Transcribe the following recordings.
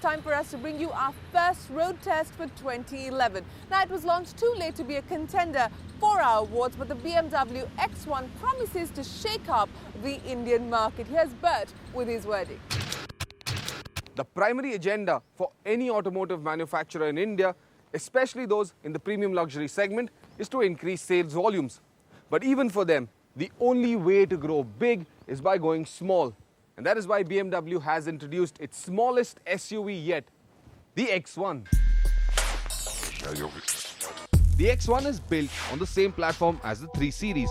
time for us to bring you our first road test for 2011. Now, it was launched too late to be a contender for our awards, but the BMW X1 promises to shake up the Indian market. Here's Bert with his verdict. The primary agenda for any automotive manufacturer in India, especially those in the premium luxury segment, is to increase sales volumes. But even for them, the only way to grow big is by going small. And that is why BMW has introduced its smallest SUV yet, the X1. The X1 is built on the same platform as the 3 Series.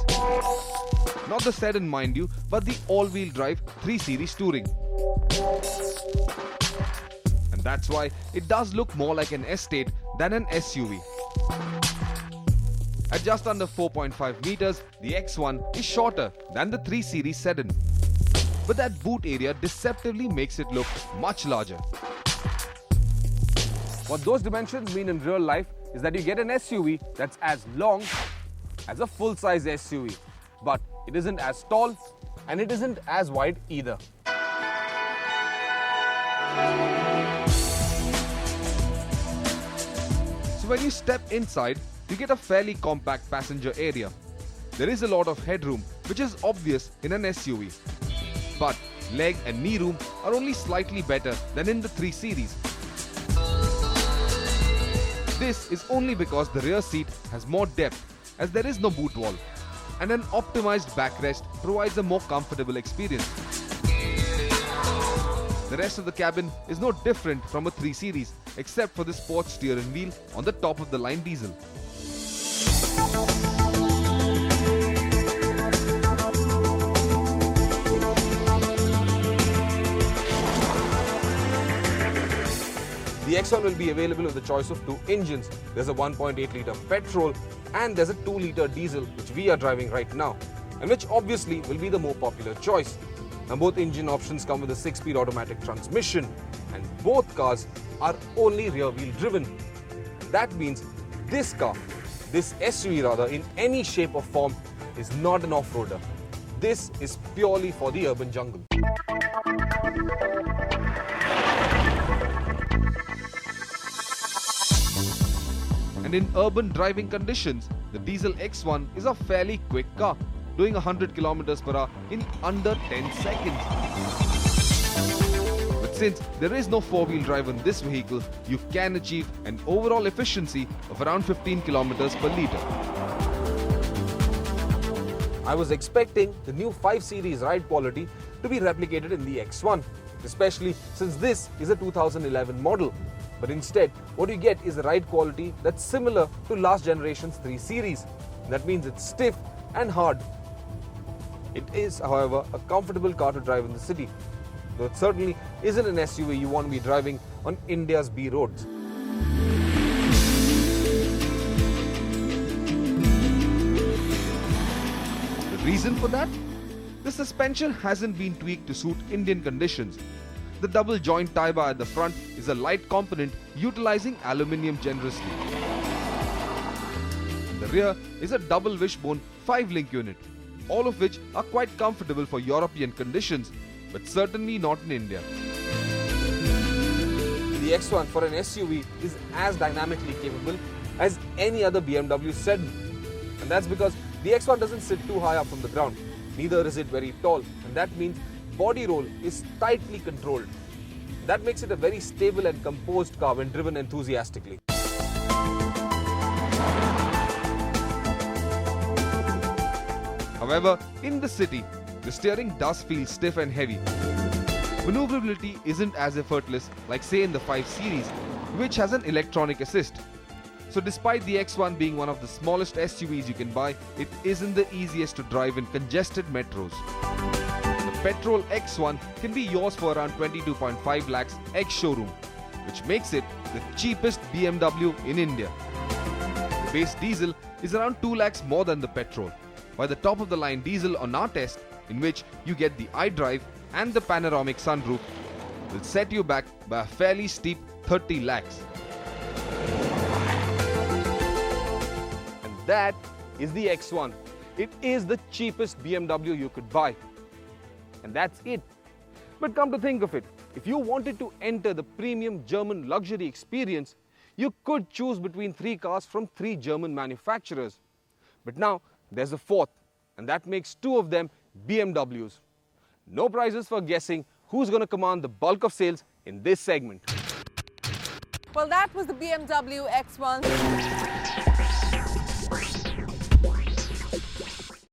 Not the sedan, mind you, but the all-wheel drive 3 Series Touring. And that's why it does look more like an estate than an SUV. At just under 4.5 meters, the X1 is shorter than the 3 Series sedan. But that boot area deceptively makes it look much larger. What those dimensions mean in real life is that you get an SUV that's as long as a full-size SUV. But it isn't as tall and it isn't as wide either. So when you step inside, you get a fairly compact passenger area. There is a lot of headroom, which is obvious in an SUV. But leg and knee room are only slightly better than in the 3 Series. This is only because the rear seat has more depth, as there is no boot wall, and an optimized backrest provides a more comfortable experience. The rest of the cabin is no different from a 3 Series, except for the sports steering wheel on the top of the line diesel. The X1 will be available with the choice of two engines. There's a 1.8-litre petrol and there's a 2-litre diesel, which we are driving right now, and which obviously will be the more popular choice. Now, both engine options come with a 6-speed automatic transmission, and both cars are only rear-wheel driven. That means this SUV rather, in any shape or form, is not an off-roader. This is purely for the urban jungle. And in urban driving conditions, the diesel X1 is a fairly quick car, doing 100 km per hour in under 10 seconds. But since there is no 4-wheel drive in this vehicle, you can achieve an overall efficiency of around 15 km per litre. I was expecting the new 5 Series ride quality to be replicated in the X1, especially since this is a 2011 model. But instead, what you get is a ride quality that's similar to last generation's 3 Series. That means it's stiff and hard. It is, however, a comfortable car to drive in the city, though it certainly isn't an SUV you want to be driving on India's B roads. The reason for that? The suspension hasn't been tweaked to suit Indian conditions. The double joint tie bar at the front is a light component utilizing aluminium generously. The rear is a double wishbone 5-link unit, all of which are quite comfortable for European conditions, but certainly not in India. The X1 for an SUV is as dynamically capable as any other BMW sedan. And that's because the X1 doesn't sit too high up from the ground, neither is it very tall, and that means body roll is tightly controlled. That makes it a very stable and composed car when driven enthusiastically. However, in the city, the steering does feel stiff and heavy. Maneuverability isn't as effortless like, say, in the 5 Series, which has an electronic assist. So despite the X1 being one of the smallest SUVs you can buy, it isn't the easiest to drive in congested metros. Petrol X1 can be yours for around 22.5 lakhs ex-showroom, which makes it the cheapest BMW in India. The base diesel is around 2 lakhs more than the petrol, while the top-of-the-line diesel on our test, in which you get the iDrive and the panoramic sunroof, will set you back by a fairly steep 30 lakhs. And that is the X1. It is the cheapest BMW you could buy. And that's it. But come to think of it, If you wanted to enter the premium German luxury experience, you could choose between 3 cars from 3 German manufacturers. But now there's a fourth, and that makes 2 of them BMWs. No prizes for guessing who's going to command the bulk of sales in this segment. Well, that was the BMW X1.